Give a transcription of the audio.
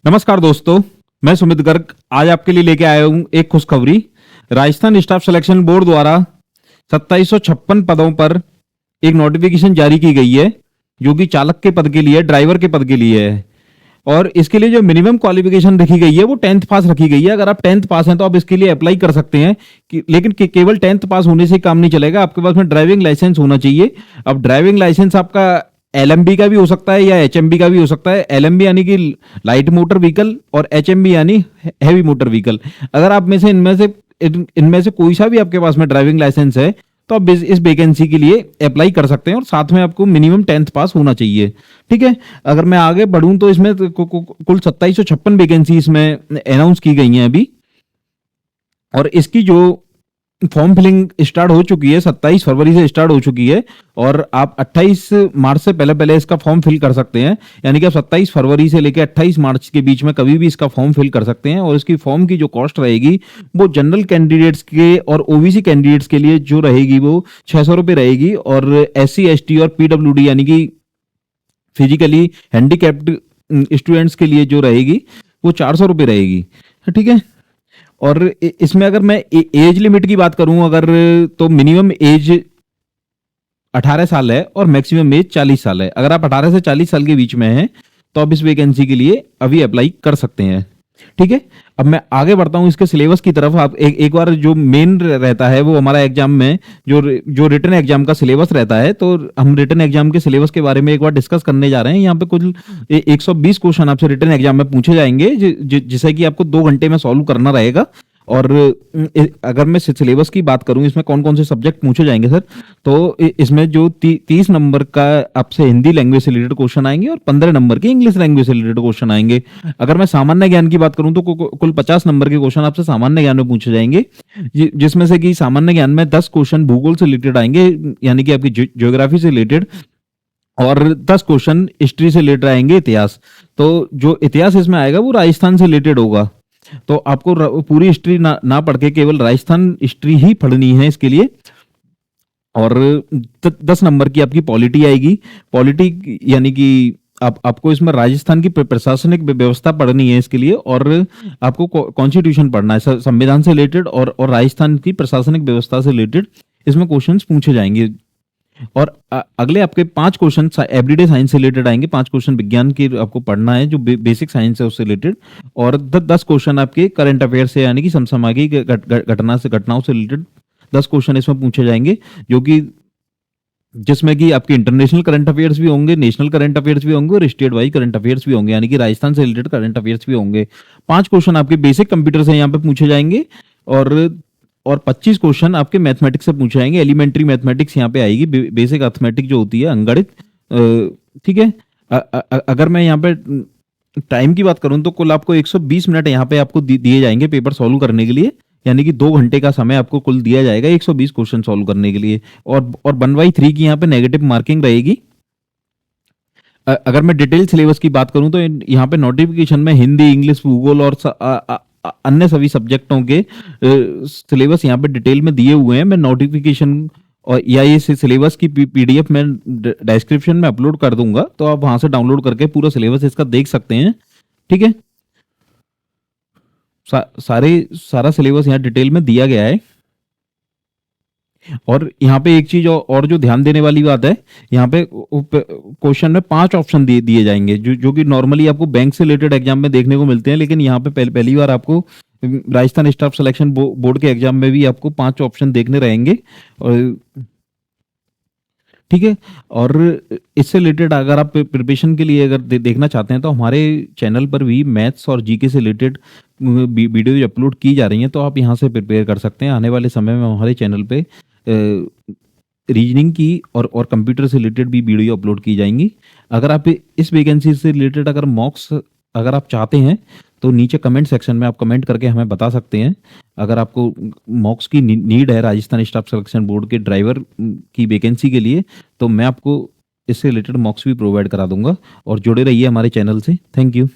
नमस्कार दोस्तों, मैं सुमित गर्ग आज आपके लिए लेके आया हूं एक खुशखबरी। राजस्थान स्टाफ सिलेक्शन बोर्ड द्वारा 2756 पदों पर एक नोटिफिकेशन जारी की गई है, जो कि चालक के पद के लिए, ड्राइवर के पद के लिए है। और इसके लिए जो मिनिमम क्वालिफिकेशन रखी गई है वो 10th पास रखी गई है। अगर आप 10th पास हैं तो आप इसके लिए अप्लाई कर सकते हैं लेकिन केवल 10th पास होने से काम नहीं चलेगा, आपके पास में ड्राइविंग लाइसेंस होना चाहिए। अब ड्राइविंग लाइसेंस आपका एलएमबी का भी हो सकता है या एचएमबी का भी हो सकता है। एलएमबी यानी कि लाइट मोटर व्हीकल और एचएमबी यानी हैवी मोटर व्हीकल। अगर आप में से इनमें से कोई सा भी आपके पास में ड्राइविंग लाइसेंस है तो आप इस वैकेंसी के लिए अप्लाई कर सकते हैं और साथ में आपको मिनिमम 10th पास होना चाहिए। ठीक है, अगर मैं आगे बढ़ूं तो इसमें कुल 2756 वैकेंसी इसमें अनाउंस की गई हैं अभी। और इसकी जो फॉर्म फिलिंग स्टार्ट हो चुकी है, 27 फरवरी से स्टार्ट हो चुकी है और आप 28 मार्च से पहले पहले इसका फॉर्म फिल कर सकते हैं। यानी कि आप 27 फरवरी से लेकर 28 मार्च के बीच में कभी भी इसका फॉर्म फिल कर सकते हैं। और इसकी फॉर्म की जो कॉस्ट रहेगी वो जनरल कैंडिडेट्स के और ओबीसी कैंडिडेट्स के लिए जो रहेगी वो 600 रुपये रहेगी, और SC ST और PWD यानी कि फिजिकली हैंडीकैप्ड स्टूडेंट्स के लिए जो रहेगी वो 400 रुपये रहेगी। ठीक है, और इसमें अगर मैं एज लिमिट की बात करूं अगर, तो मिनिमम एज 18 साल है और मैक्सिमम एज 40 साल है। अगर आप 18 से 40 साल के बीच में हैं तो आप इस वैकेंसी के लिए अभी अप्लाई कर सकते हैं। ठीक है, अब मैं आगे बढ़ता हूं इसके सिलेबस की तरफ। आप एक बार जो मेन रहता है वो हमारा एग्जाम में जो रिटन एग्जाम का सिलेबस रहता है, तो हम रिटन एग्जाम के सिलेबस के बारे में एक बार डिस्कस करने जा रहे हैं। यहाँ पे कुल 120 क्वेश्चन आपसे रिटन एग्जाम में पूछे जाएंगे, जिसे कि आपको 2 घंटे में सॉल्व करना रहेगा। और अगर मैं सिलेबस की बात करूं, इसमें कौन कौन से सब्जेक्ट पूछे जाएंगे सर, तो इसमें जो 30 नंबर का आपसे हिंदी लैंग्वेज से रिलेटेड क्वेश्चन आएंगे और 15 नंबर के इंग्लिश लैंग्वेज से रिलेटेड क्वेश्चन आएंगे। अगर मैं सामान्य ज्ञान की बात करूं तो कुल 50 नंबर के क्वेश्चन आपसे सामान्य ज्ञान में पूछे जाएंगे, जिसमें से कि सामान्य ज्ञान में 10 क्वेश्चन भूगोल से रिलेटेड आएंगे, यानी कि आपकी ज्योग्राफी से रिलेटेड, और 10 क्वेश्चन हिस्ट्री से रिलेटेड आएंगे, इतिहास। तो जो इतिहास इसमें आएगा वो राजस्थान से रिलेटेड होगा। तो आपको पूरी हिस्ट्री ना पढ़ के केवल राजस्थान हिस्ट्री ही पढ़नी है इसके लिए। और 10 नंबर की आपकी पॉलिटी आएगी। पॉलिटी यानी कि आपको इसमें राजस्थान की प्रशासनिक व्यवस्था पढ़नी है इसके लिए, और आपको कॉन्स्टिट्यूशन पढ़ना है, संविधान से रिलेटेड और राजस्थान की प्रशासनिक व्यवस्था से रिलेटेड इसमें क्वेश्चंस पूछे जाएंगे। और अगले आपके 5 क्वेश्चन एवरीडे साइंस से रिलेटेड आएंगे। 5 क्वेश्चन विज्ञान की आपको पढ़ना है, जो बेसिक साइंस है उससे रिलेटेड, और 10 क्वेश्चन आपके करंट अफेयर से, यानी कि समसामयिक घटनाओं से रिलेटेड 10 क्वेश्चन इसमें पूछे जाएंगे, जो कि जिसमें कि आपके इंटरनेशनल करंट अफेयर्स भी होंगे, नेशनल करंट अफेयर्स भी होंगे और स्टेट वाइज करंट अफेयर्स भी होंगे, यानी कि राजस्थान से रिलेटेड करंट अफेयर्स भी होंगे। 5 क्वेश्चन आपके बेसिक कंप्यूटर से यहाँ पे पूछे जाएंगे, और 25 क्वेश्चन आपके मैथमेटिक्स से पूछे जाएंगे। एलिमेंट्री मैथमेटिक्स यहाँ पे आएगी, बेसिक अर्थमेटिक जो होती है, अंगणित। ठीक है, अगर मैं यहाँ पे टाइम की बात करूं तो कुल आपको 120 मिनट यहाँ पे आपको दिए जाएंगे पेपर सॉल्व करने के लिए, यानी कि 2 घंटे का समय आपको कुल दिया जाएगा 120 क्वेश्चन सॉल्व करने के लिए। और 1/3 की यहाँ पे नेगेटिव मार्किंग रहेगी। अगर मैं डिटेल सिलेबस की बात करूं तो यहाँ पे नोटिफिकेशन में हिंदी, इंग्लिश, भूगोल और अन्य सभी सब्जेक्टों के सिलेबस यहाँ पे डिटेल में दिए हुए हैं। मैं नोटिफिकेशन और या ये सिलेबस की PDF में डिस्क्रिप्शन में अपलोड कर दूंगा, तो आप वहां से डाउनलोड करके पूरा सिलेबस इसका देख सकते हैं। ठीक है, सारा सिलेबस यहाँ डिटेल में दिया गया है। और यहाँ पे एक चीज और जो ध्यान देने वाली बात है, यहाँ पे क्वेश्चन में 5 ऑप्शन दिए जाएंगे, जो कि नॉर्मली आपको बैंक से रिलेटेड एग्जाम में देखने को मिलते हैं, लेकिन यहाँ पे पहली बार आपको राजस्थान स्टाफ सिलेक्शन बोर्ड के एग्जाम में भी आपको 5 ऑप्शन देखने रहेंगे। और ठीक है, और इससे रिलेटेड अगर आप प्रिपरेशन के लिए अगर देखना चाहते हैं तो हमारे चैनल पर भी मैथ्स और जीके से रिलेटेड वीडियो अपलोड की जा रही हैं, तो आप यहाँ से प्रिपेयर कर सकते हैं। आने वाले समय में हमारे चैनल पे रीजनिंग की और कंप्यूटर से रिलेटेड भी वीडियो अपलोड की जाएंगी। अगर आप इस वैकेंसी से रिलेटेड अगर मॉक्स अगर आप चाहते हैं तो नीचे कमेंट सेक्शन में आप कमेंट करके हमें बता सकते हैं। अगर आपको मॉक्स की नीड है राजस्थान स्टाफ सिलेक्शन बोर्ड के ड्राइवर की वैकेंसी के लिए, तो मैं आपको इससे रिलेटेड मॉक्स भी प्रोवाइड करा दूंगा। और जुड़े रहिए हमारे चैनल से। Thank you.